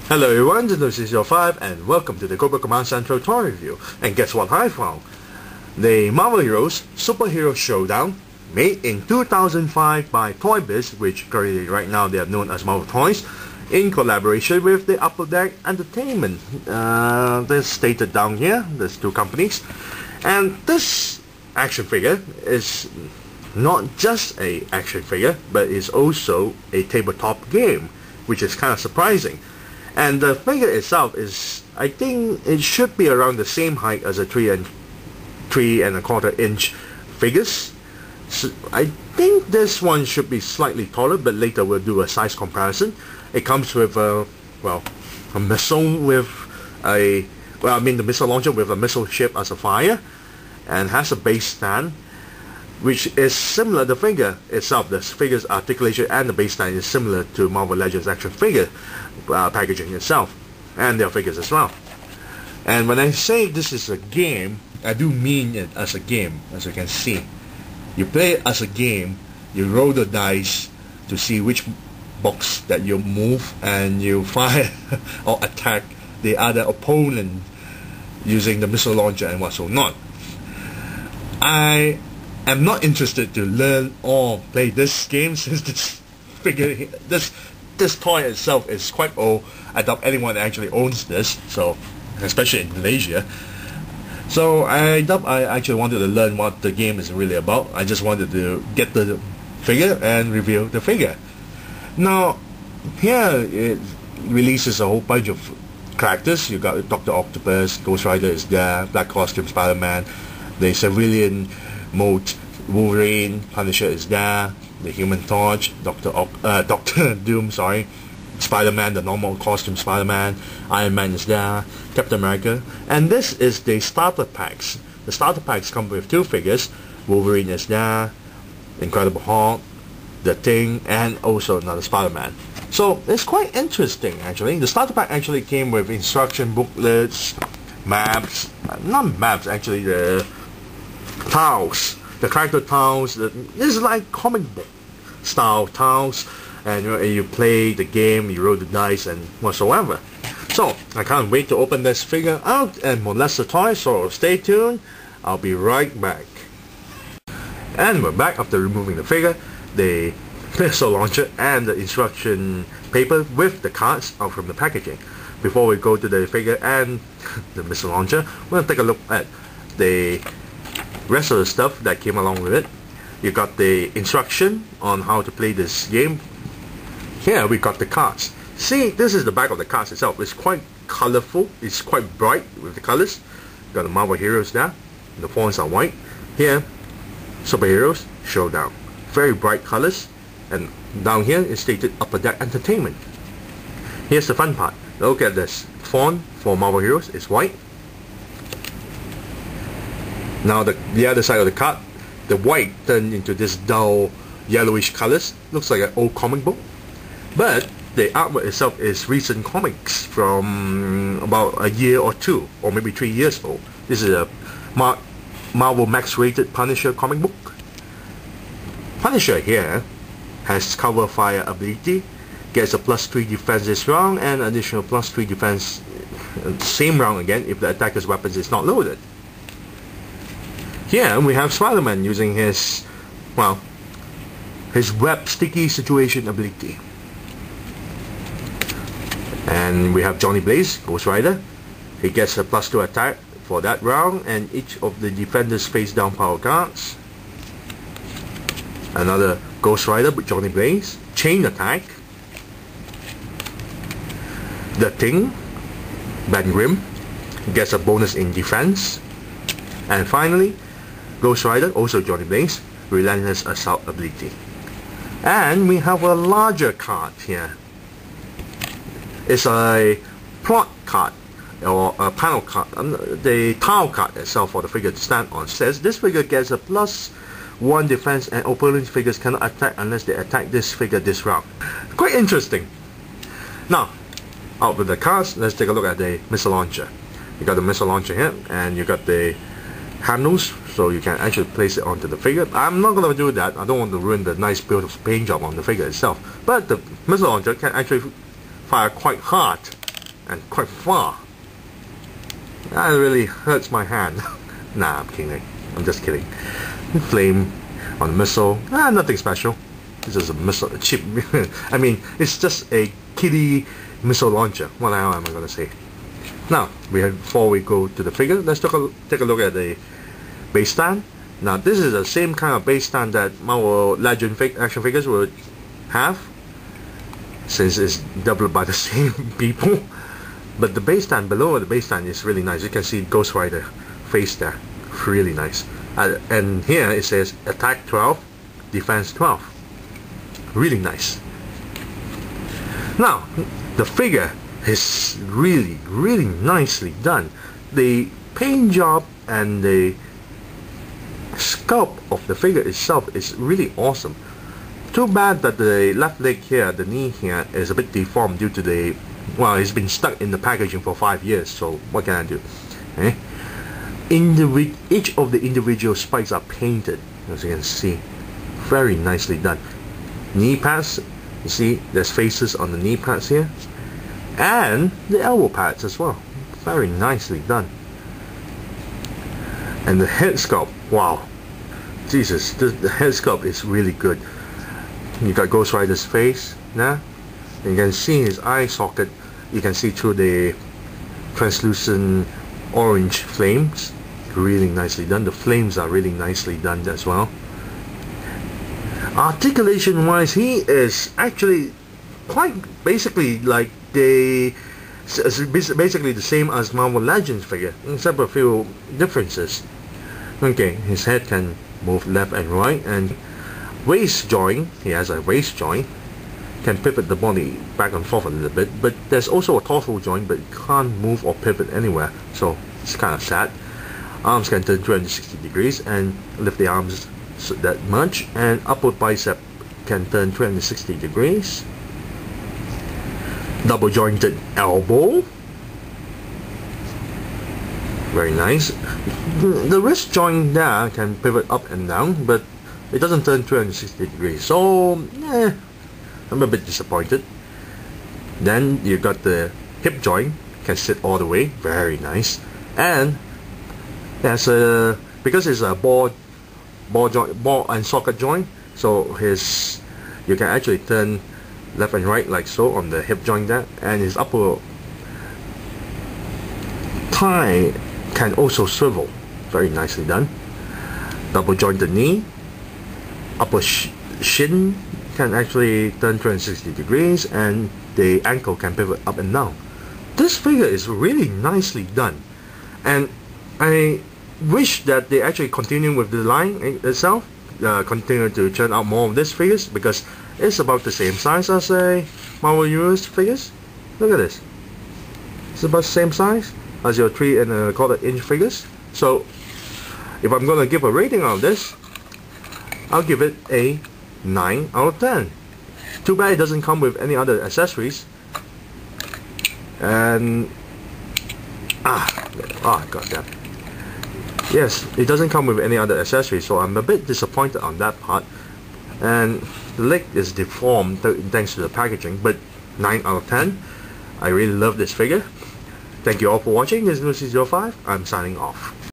Hello everyone, this is your 5 and welcome to the Cobra Command Central toy review. And guess what I found? The Marvel Heroes Superhero Showdown, made in 2005 by Toybiz, which currently right now they are known as Marvel Toys, in collaboration with the Upper Deck Entertainment. This stated down here, there's two companies. And this action figure is not just a action figure, but is also a tabletop game, which is kind of surprising. And the figure itself is, I think it should be around the same height as a 3.25 inch figures. So I think this one should be slightly taller, but later we'll do a size comparison. It comes with a missile with the missile launcher with a missile ship as a fire, and has a base stand, which is similar. The figure itself, the figure's articulation and the base stand is similar to Marvel Legends action figure packaging itself, and their figures as well. And when I say this is a game, I do mean it as a game. As you can see, you play it as a game. You roll the dice to see which box that you move, and you fire or attack the other opponent using the missile launcher and what's so not. I am not interested to learn or play this game, since this figure, this toy itself is quite old. I doubt anyone actually owns this, so especially in Malaysia. So I doubt I actually wanted to learn what the game is really about. I just wanted to get the figure and review the figure. Now here it releases a whole bunch of characters. You got Dr. Octopus, Ghost Rider is there, Black Costume Spider-Man, the civilian mode Wolverine, Punisher is there, the Human Torch, Doctor Doom, Spider-Man, the normal costume Spider-Man, Iron Man is there, Captain America, and this is the starter packs. The starter packs come with two figures. Wolverine is there, Incredible Hulk, The Thing, and also another Spider-Man. So it's quite interesting actually. The starter pack actually came with instruction booklets, maps, not maps actually, the tiles, the character tiles. This is like comic book style tiles, and you play the game, you roll the dice and whatsoever. So I can't wait to open this figure out and molest the toy, so stay tuned. I'll be right back. And we're back after removing the figure, the missile launcher and the instruction paper with the cards out from the packaging. Before we go to the figure and the missile launcher, we're going to take a look at the rest of the stuff that came along with it. You got the instruction on how to play this game. Here we got the cards. See, this is the back of the cards itself. It's quite colorful, it's quite bright with the colors. You got the Marvel Heroes there, the fonts are white. Here, Superheroes Showdown, very bright colors. And down here it's stated Upper Deck Entertainment. Here's the fun part. Look at this font for Marvel Heroes, it's white. Now the other side of the card, the white turned into this dull yellowish colors. Looks like an old comic book. But the artwork itself is recent comics from about a year or two, or maybe 3 years old. This is a Marvel Max rated Punisher comic book. Punisher here has cover fire ability, gets a +3 defense this round, and additional +3 defense same round again if the attacker's weapons is not loaded. Here we have Spider-Man using his web sticky situation ability. And we have Johnny Blaze, Ghost Rider. He gets a +2 attack for that round, and each of the defenders face down power cards. Another Ghost Rider with Johnny Blaze, chain attack. The Thing, Ben Grimm, gets a bonus in defense. And finally, Ghost Rider, also Johnny Blaze, relentless assault ability. And we have a larger card here. It's a plot card, or a panel card. The tile card itself for the figure to stand on says this figure gets a +1 defense, and opponent figures cannot attack unless they attack this figure this round. Quite interesting. Now, out with the cards, let's take a look at the missile launcher. You got the missile launcher here, and you got the handles, so you can actually place it onto the figure. I'm not going to do that. I don't want to ruin the nice beautiful paint job on the figure itself. But the missile launcher can actually fire quite hard and quite far. That really hurts my hand. Nah, I'm kidding. I'm just kidding. Flame on the missile. Nothing special. It's just a missile, a cheap. I mean, it's just a kiddie missile launcher. What the hell am I gonna say? Now, before we go to the figure, let's take a look at the base stand. Now, this is the same kind of base stand that Marvel Legend action figures would have, since it's developed by the same people. But the base stand, below the base stand, is really nice. You can see Ghost Rider face there, really nice. And here it says Attack 12, Defense 12. Really nice. Now, the figure is really nicely done. The paint job and the sculpt of the figure itself is really awesome. Too bad that the left leg here, the knee here, is a bit deformed due to the, well, it's been stuck in the packaging for 5 years, so what can I do? Eh? Each of the individual spikes are painted, as you can see. Very nicely done. Knee pads, you see there's faces on the knee pads here, and the elbow pads as well. Very nicely done. And the head sculpt, wow, Jesus, the head sculpt is really good. You got Ghost Rider's face now. You can see his eye socket. You can see through the translucent orange flames. Really nicely done. The flames are really nicely done as well. Articulation wise, he is actually quite basically like basically the same as Marvel Legends figure, except for a few differences. Okay, his head can move left and right, and waist joint, he has a waist joint, can pivot the body back and forth a little bit, but there's also a torso joint, but it can't move or pivot anywhere, so it's kind of sad. Arms can turn 260 degrees and lift the arms that much, and upward bicep can turn 260 degrees. Double jointed elbow, very nice. The wrist joint there can pivot up and down, but it doesn't turn 260 degrees, so I'm a bit disappointed. Then you got the hip joint, can sit all the way, very nice. And there's a, because it's a ball and socket joint, so you can actually turn left and right like so on the hip joint there, and his upper thigh can also swivel, very nicely done. Double jointed knee, upper shin can actually turn 260 degrees, and the ankle can pivot up and down. This figure is really nicely done, and I wish that they actually continue with the line itself, continue to churn out more of these figures, because it's about the same size as a Marvel Universe figures. Look at this, it's about the same size as your 3 1/4 inch figures. So if I'm gonna give a rating on this, I'll give it a 9 out of 10. Too bad it doesn't come with any other accessories. And goddamn. Yes, it doesn't come with any other accessories, so I'm a bit disappointed on that part. And the leg is deformed thanks to the packaging, but 9 out of 10. I really love this figure. Thank you all for watching. This is Lucy05. I'm signing off.